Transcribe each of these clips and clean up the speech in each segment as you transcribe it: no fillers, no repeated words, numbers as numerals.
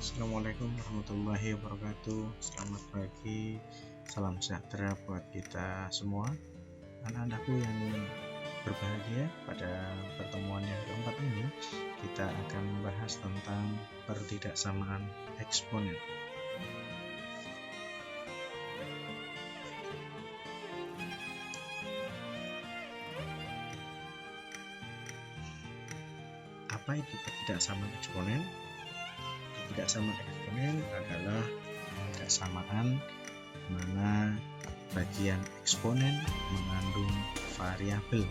Assalamualaikum warahmatullahi wabarakatuh. Selamat pagi, salam sejahtera buat kita semua, anak-anakku yang berbahagia. Pada pertemuan yang keempat ini kita akan membahas tentang pertidaksamaan eksponen. Apa itu pertidaksamaan eksponen? Pertidaksamaan eksponen adalah pertidaksamaan mana bagian eksponen mengandung variabel.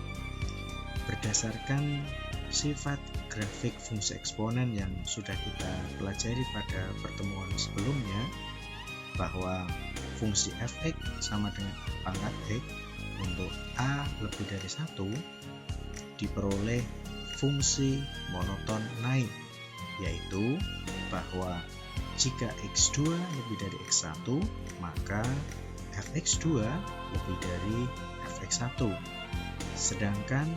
Berdasarkan sifat grafik fungsi eksponen yang sudah kita pelajari pada pertemuan sebelumnya, bahwa fungsi f(x) sama dengan a pangkat x untuk a lebih dari 1 diperoleh fungsi monoton naik, yaitu bahwa jika x2 lebih dari x1 maka fx2 lebih dari fx1, sedangkan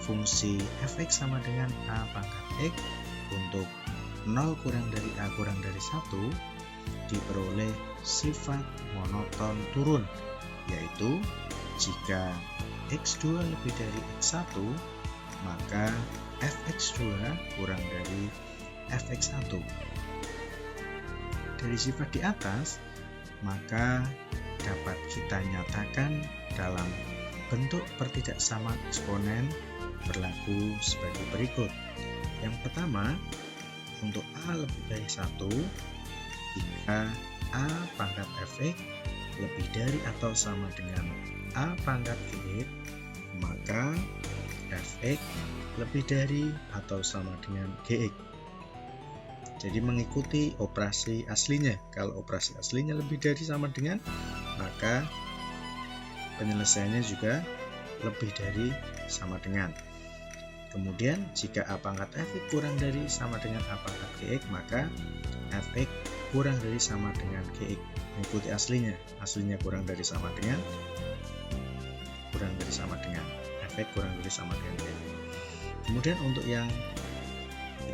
fungsi fx sama dengan a pangkat x untuk 0 kurang dari a kurang dari 1 diperoleh sifat monoton turun, yaitu jika x2 lebih dari x1 maka fx2 kurang dari fx1. Dari sifat di atas, maka dapat kita nyatakan dalam bentuk pertidaksamaan eksponen berlaku sebagai berikut. Yang pertama, untuk a lebih dari 1, jika a pangkat fx lebih dari atau sama dengan a pangkat gx, maka fx lebih dari atau sama dengan gx. Jadi mengikuti operasi aslinya. Kalau operasi aslinya lebih dari sama dengan, maka penyelesaiannya juga lebih dari sama dengan. Kemudian jika a pangkat fx kurang dari sama dengan a pangkat gx, maka fx kurang dari sama dengan gx. Mengikuti aslinya. Aslinya kurang dari sama dengan, fx kurang dari sama dengan gx. Kemudian untuk yang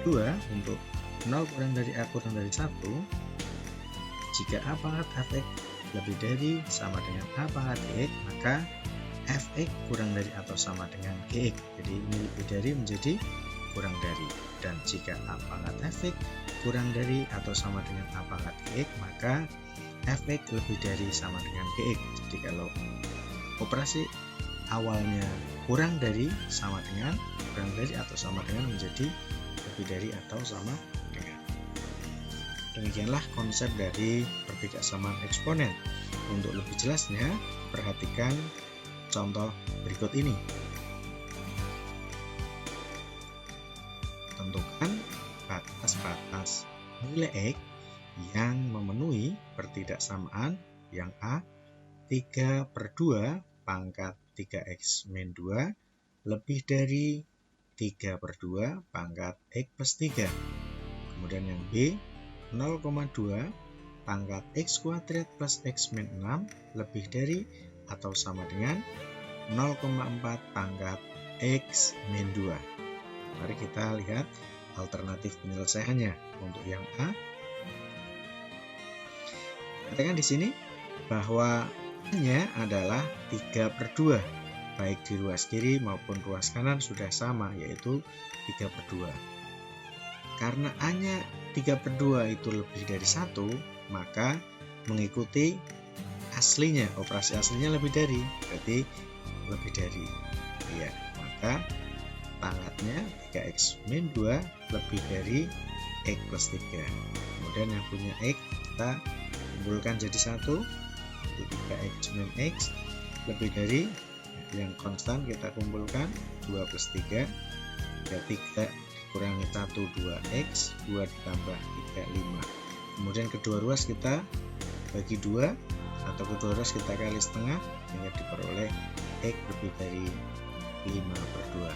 kedua, untuk 0 kurang dari a kurang dari 1, jika a pangkat fx lebih dari sama dengan a pangkat gx, maka fx kurang dari atau sama dengan gx. Jadi ini lebih dari menjadi kurang dari. Dan jika a pangkat fx kurang dari atau sama dengan a pangkat gx, maka fx lebih dari sama dengan gx. Jadi kalau operasi awalnya kurang dari sama dengan, kurang dari atau sama dengan menjadi lebih dari atau sama dengan. Demikianlah konsep dari pertidaksamaan eksponen. Untuk lebih jelasnya, perhatikan contoh berikut ini. Tentukan batas-batas nilai x yang memenuhi pertidaksamaan yang a 3/2 pangkat 3x min 2 lebih dari 3/2 pangkat x plus 3. Kemudian yang b 0,2 pangkat x kuadrat plus x min 6 lebih dari atau sama dengan 0,4 pangkat x min 2. Mari kita lihat alternatif penyelesaiannya. Untuk yang a, katakan di sini bahwa nya adalah 3/2, baik di ruas kiri maupun ruas kanan sudah sama, yaitu 3/2. Karena A-nya 3/2 itu lebih dari 1, maka mengikuti aslinya, operasi aslinya lebih dari, berarti lebih dari. Ya, maka pangkatnya 3x min 2 lebih dari x plus 3. Kemudian yang punya x kita kumpulkan jadi 1, 3x min x lebih dari yang konstan kita kumpulkan 2 plus 3, ya 3 dikurangi 1 2x, 2 ditambah 3 5. Kemudian kedua ruas kita bagi 2 atau kedua ruas kita kali setengah sehingga diperoleh x lebih dari 5/2.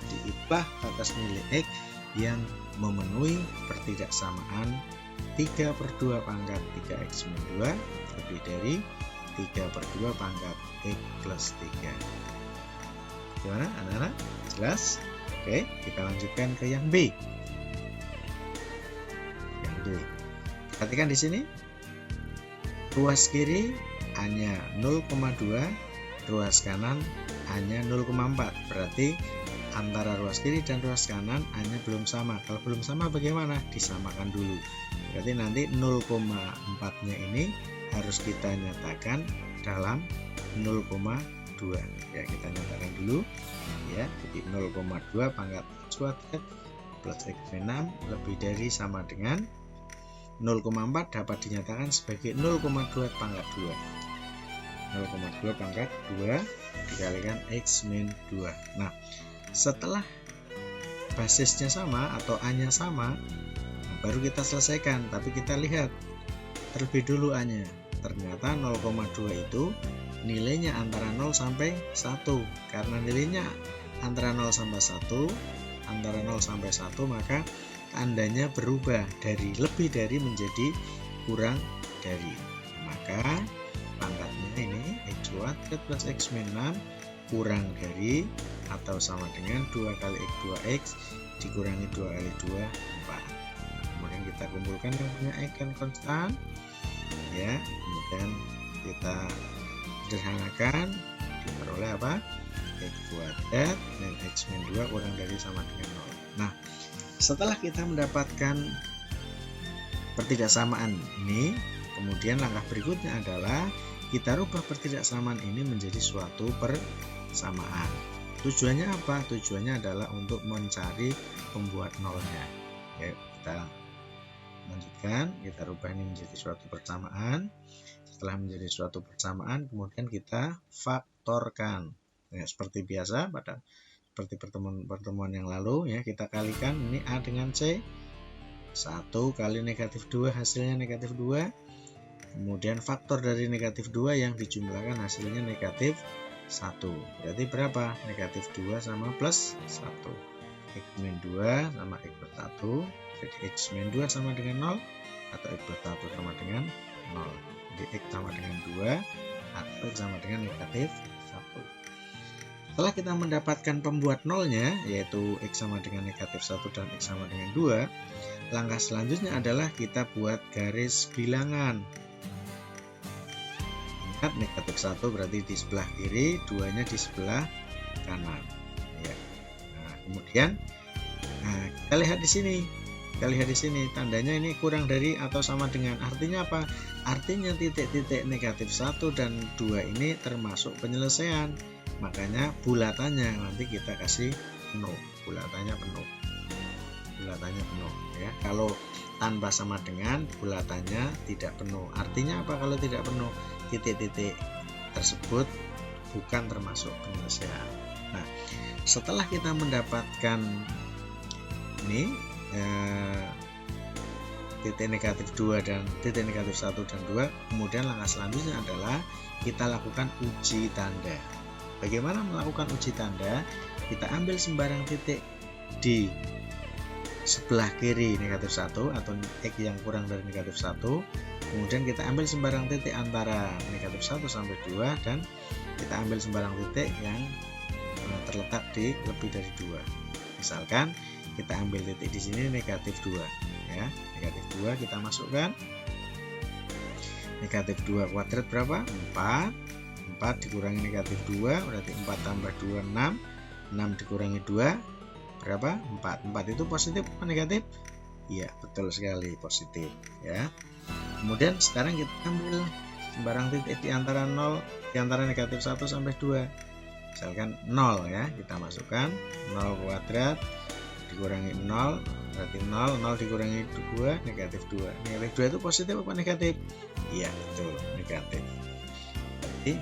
Jadi itulah batas nilai x yang memenuhi pertidaksamaan 3/2 pangkat 3x min 2 lebih dari 3/2 pangkat x plus 3. Gimana anak-anak? Jelas? Oke, kita lanjutkan ke yang B. Yang B. Perhatikan di sini, ruas kiri hanya 0,2, ruas kanan hanya 0,4. Berarti antara ruas kiri dan ruas kanan hanya belum sama. Kalau belum sama bagaimana? Disamakan dulu. Berarti nanti 0,4-nya ini harus kita nyatakan dalam 0,2. Ya, kita nyatakan dulu. Ya, jadi 0,2 pangkat X kuadrat plus X min 6 lebih dari sama dengan 0,4 dapat dinyatakan sebagai 0,2 pangkat 2. 0,2 pangkat 2 dikalikan X min 2. Nah, setelah basisnya sama atau A-nya sama, baru kita selesaikan. Tapi kita lihat terlebih dulu A-nya. Ternyata 0,2 itu nilainya antara 0 sampai 1. Karena nilainya antara 0 sampai 1, maka tandanya berubah dari lebih dari menjadi kurang dari. Maka pangkatnya ini X kuadrat plus X min 6 kurang dari atau sama dengan 2 kali X 2X dikurangi 2 kali 2, 4. Kemudian kita kumpulkan yang punya X kan konstan. Ya, kemudian kita sederhanakan, diperoleh apa? X kuadrat dan X min 2 kurang dari sama dengan 0. Nah, setelah kita mendapatkan pertidaksamaan ini, kemudian langkah berikutnya adalah kita rubah pertidaksamaan ini menjadi suatu persamaan. Tujuannya apa? Tujuannya adalah untuk mencari pembuat nolnya. Ya, kita lanjutkan, kita rubah ini menjadi suatu persamaan. Setelah menjadi suatu persamaan, kemudian kita faktorkan. Ya, seperti biasa seperti pertemuan yang lalu, ya, kita kalikan ini A dengan C. 1 kali negatif 2 hasilnya negatif 2. Kemudian faktor dari negatif 2 yang dijumlahkan hasilnya negatif 1. Berarti berapa? Negatif 2 sama plus 1. X min 2 sama X plus 1. Jadi X min 2 sama dengan 0 atau X plus 1 sama dengan 0. Jadi X sama dengan 2 atau X sama dengan negatif 1. Setelah kita mendapatkan pembuat nolnya, yaitu X sama dengan negatif 1 dan X sama dengan 2, langkah selanjutnya adalah kita buat garis bilangan. Ingat, negatif 1 berarti di sebelah kiri, 2-nya di sebelah kanan. Ya. Nah, kemudian kita lihat di sini. Tandanya ini kurang dari atau sama dengan. Artinya apa? Artinya titik-titik negatif 1 dan 2 ini termasuk penyelesaian. Makanya bulatannya nanti kita kasih penuh. Bulatannya penuh. Ya. Kalau tanpa sama dengan, bulatannya tidak penuh. Artinya apa kalau tidak penuh? Titik-titik tersebut bukan termasuk penyelesaian. Nah, setelah kita mendapatkan ini titik negatif 2 dan titik negatif 1 dan 2, kemudian langkah selanjutnya adalah kita lakukan uji tanda. Bagaimana melakukan uji tanda? Kita ambil sembarang titik di sebelah kiri negatif 1 atau X yang kurang dari negatif 1. Kemudian kita ambil sembarang titik antara negatif 1 sampai 2 dan kita ambil sembarang titik yang terletak di lebih dari 2. Misalkan kita ambil titik di sini negatif 2, ya. Negatif 2 kita masukkan. Negatif 2 kuadrat berapa? 4. 4 dikurangi negatif 2 berarti 4 tambah 2 6. 6 dikurangi 2 berapa? 4. 4 itu positif atau negatif? Iya, betul sekali, positif, ya. Kemudian sekarang kita ambil sembarang titik di antara negatif 1 sampai 2. Misalkan 0, ya. Kita masukkan 0 kuadrat dikurangi 0 berarti 0 dikurangi 2 negatif 2. Negatif 2 itu positif apa negatif? Iya, betul, negatif. Berarti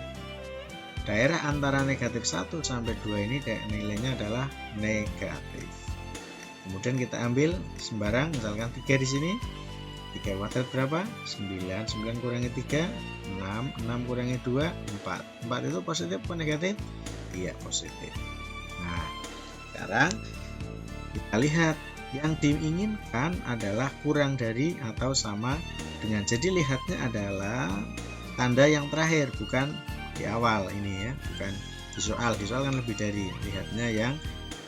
daerah antara negatif 1 sampai 2 ini nilainya adalah negatif. Kemudian kita ambil sembarang, misalkan 3 di sini. 3 kuadrat berapa? 9. 9 kurangi 3 6. 6 kurangi 2 4. 4 itu positif apa negatif? Iya, positif. Nah, sekarang kita lihat yang diinginkan adalah kurang dari atau sama dengan. Jadi lihatnya adalah tanda yang terakhir, bukan di awal ini, ya, bukan di soal. Di soal kan lebih dari, lihatnya yang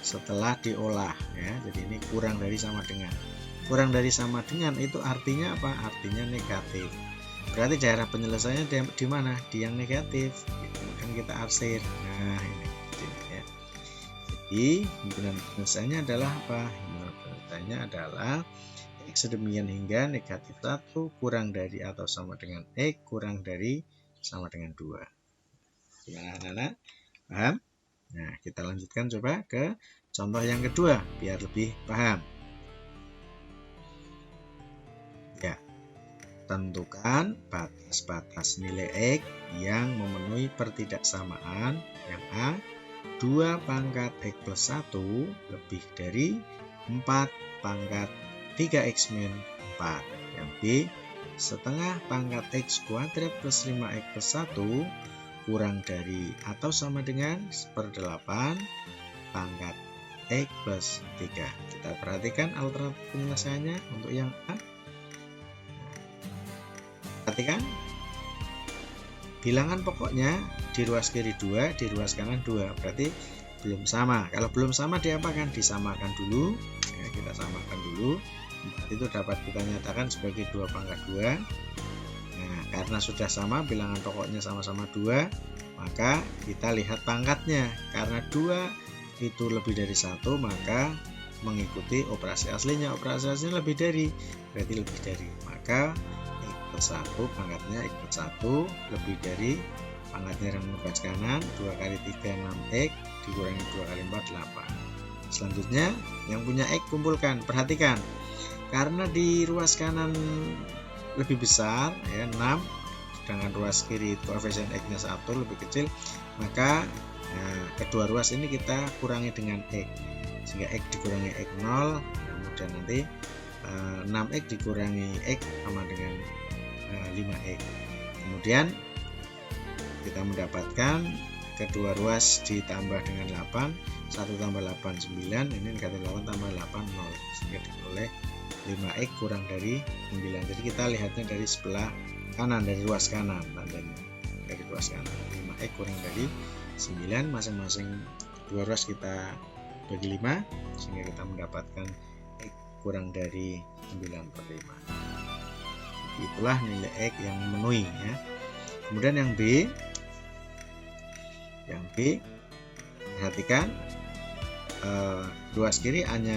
setelah diolah, ya. Jadi ini kurang dari sama dengan. kurang dari sama dengan itu artinya apa? Artinya negatif. Berarti daerah penyelesaiannya di mana? Di yang negatif. Kemudian kita arsir. Nah, ini ya. Jadi himpunan penyelesaiannya adalah apa? Himpunan penyelesaiannya adalah X sedemikian hingga negatif 1 kurang dari atau sama dengan X kurang dari sama dengan 2. Gimana anak-anak? Paham? Nah, kita lanjutkan coba ke contoh yang kedua biar lebih paham. Ya, tentukan batas-batas nilai X yang memenuhi pertidaksamaan. Yang A, 2 pangkat X plus 1 lebih dari 4 pangkat 3X min 4. Yang B, setengah pangkat X kuadrat plus 5X plus 1 kurang dari atau sama dengan 1/8 pangkat X plus 3. Kita perhatikan alternatif penyelesaiannya untuk yang A. Perhatikan bilangan pokoknya di ruas kiri 2, di ruas kanan 2, berarti belum sama. Kalau belum sama diapakan? Disamakan dulu. Ya, kita samakan dulu. 4 itu dapat kita nyatakan sebagai 2 pangkat 2. Nah, karena sudah sama, bilangan pokoknya sama-sama 2, maka kita lihat pangkatnya. Karena 2 itu lebih dari 1, maka mengikuti operasi aslinya. Operasi aslinya lebih dari, berarti lebih dari. Maka X plus 1 pangkatnya X plus 1 lebih dari pangkatnya yang ruas kanan 2 kali 3 6X dikurangi 2 kali 4 8. Selanjutnya yang punya X kumpulkan. Perhatikan, karena di ruas kanan lebih besar ya 6, sedangkan ruas kiri koefisien X-nya 1 lebih kecil, maka kedua ruas ini kita kurangi dengan X, sehingga X dikurangi X 0, kemudian nanti 6X dikurangi X sama dengan 5X. Kemudian kita mendapatkan kedua ruas ditambah dengan 8, 1 tambah 8 9, ini negatif 8 tambah 8 0, sehingga diperoleh 5X kurang dari 9. Jadi kita lihatnya dari sebelah kanan, dari ruas kanan, tandanya dari ruas kanan. 5X kurang dari 9, masing-masing dua ruas kita bagi 5, sehingga kita mendapatkan X kurang dari 9/5. Itulah nilai X yang memenuhi ya. Kemudian yang B, perhatikan ruas kiri hanya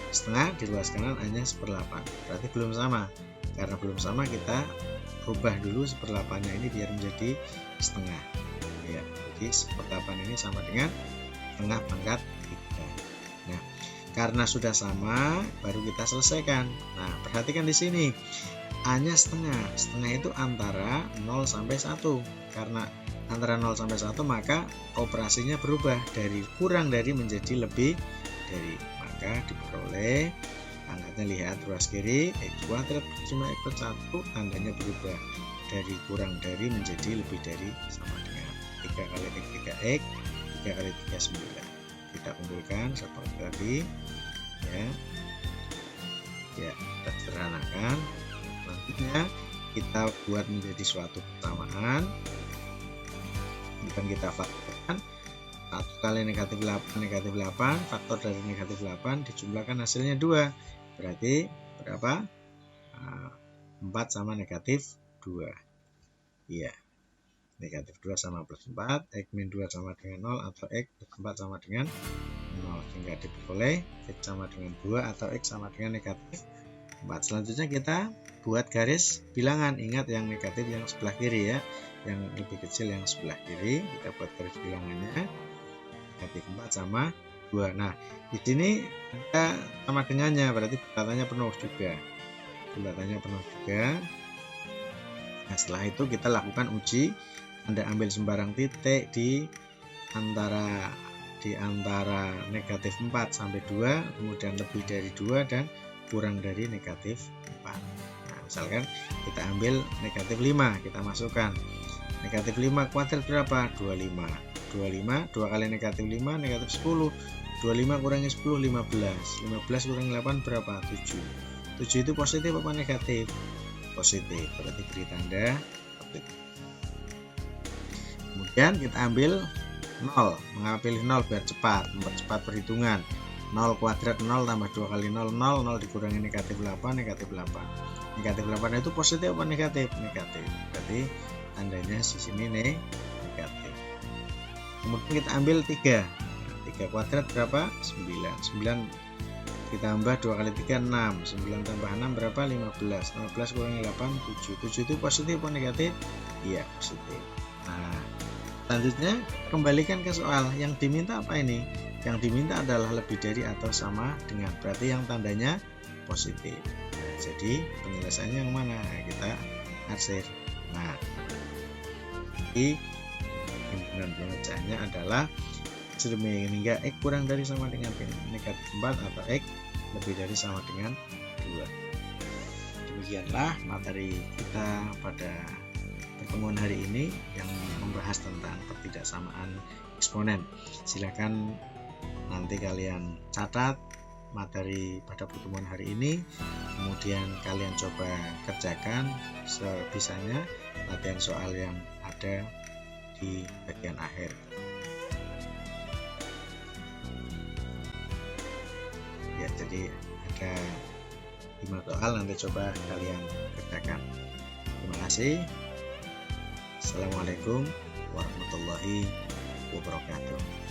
setengah, di ruas kanan hanya 1/8, berarti belum sama. Karena belum sama, kita rubah dulu 1/8-nya ini biar menjadi setengah ya. Jadi 1/8 ini sama dengan setengah pangkat 3. Nah, karena sudah sama baru kita selesaikan. Nah, perhatikan di sini A-nya setengah. Setengah itu antara 0 sampai 1. Karena antara 0 sampai 1, maka operasinya berubah dari kurang dari menjadi lebih dari. Maka diperoleh pangkatnya, lihat ruas kiri X kuadrat cuma X plus 1, tandanya berubah dari kurang dari menjadi lebih dari, sama dengan 3 kali X 3X 3 kali 3 9. Kita kumpulkan seperti tadi ya. Ya, kita sederhanakan. Selanjutnya kita buat menjadi suatu persamaan. Bukan kita faktorkan 1 kali negatif 8, faktor dari negatif 8 dijumlahkan hasilnya 2, berarti berapa? 4 sama negatif 2. Iya, negatif 2 sama plus 4, X min 2 sama dengan 0, atau X plus 4 sama dengan 0, sehingga diperoleh X sama dengan 2 atau X sama dengan negatif 4. Selanjutnya kita buat garis bilangan. Ingat yang negatif yang sebelah kiri ya, yang lebih kecil yang sebelah kiri. Kita buat garis bilangannya, negatif 4 sama 2. Nah, di sini ada sama dengannya, berarti bulatannya penuh juga. Nah, setelah itu kita lakukan uji. Anda ambil sembarang titik di antara negatif 4 sampai 2, kemudian lebih dari 2 dan kurang dari negatif 4. Nah, misalkan kita ambil negatif 5, kita masukkan negatif 5 kuadrat berapa? 25. 2 kali negatif 5 negatif 10. 25 kurangi 10 15. 15 kurangi 8 berapa? 7. 7 itu positif apa negatif? Positif, berarti beri tanda positif. Kemudian kita ambil 0. Mengapa pilih 0? Biar cepat, mempercepat perhitungan. 0 kuadrat 0 tambah 2 kali 0 0, 0 dikurangi negatif 8, negatif 8. Negatif 8 itu positif apa negatif? Negatif. Berarti tandanya di sini negatif. Kemudian kita ambil 3. 3 kuadrat berapa? 9. 9 kita tambah 2 kali 3 6. 9 tambah 6 berapa? 15. 15 kurangi 8 7. 7 itu positif apa negatif? Iya, positif. Nah, selanjutnya kembalikan ke soal. Yang diminta apa ini? Yang diminta adalah lebih dari atau sama dengan, berarti yang tandanya positif. Nah, jadi penyelesaiannya yang mana? Nah, kita arsir. Nah, jadi himpunan pemecahannya adalah sedemikian hingga X kurang dari sama dengan negatif 4 atau X lebih dari sama dengan 2. Demikianlah materi kita pada pertemuan hari ini yang membahas tentang pertidaksamaan eksponen. Silakan nanti kalian catat materi pada pertemuan hari ini, kemudian kalian coba kerjakan sebisanya latihan soal yang ada di bagian akhir. Ya, jadi ada 5 soal, nanti coba kalian kerjakan. Terima kasih. Assalamualaikum warahmatullahi wabarakatuh.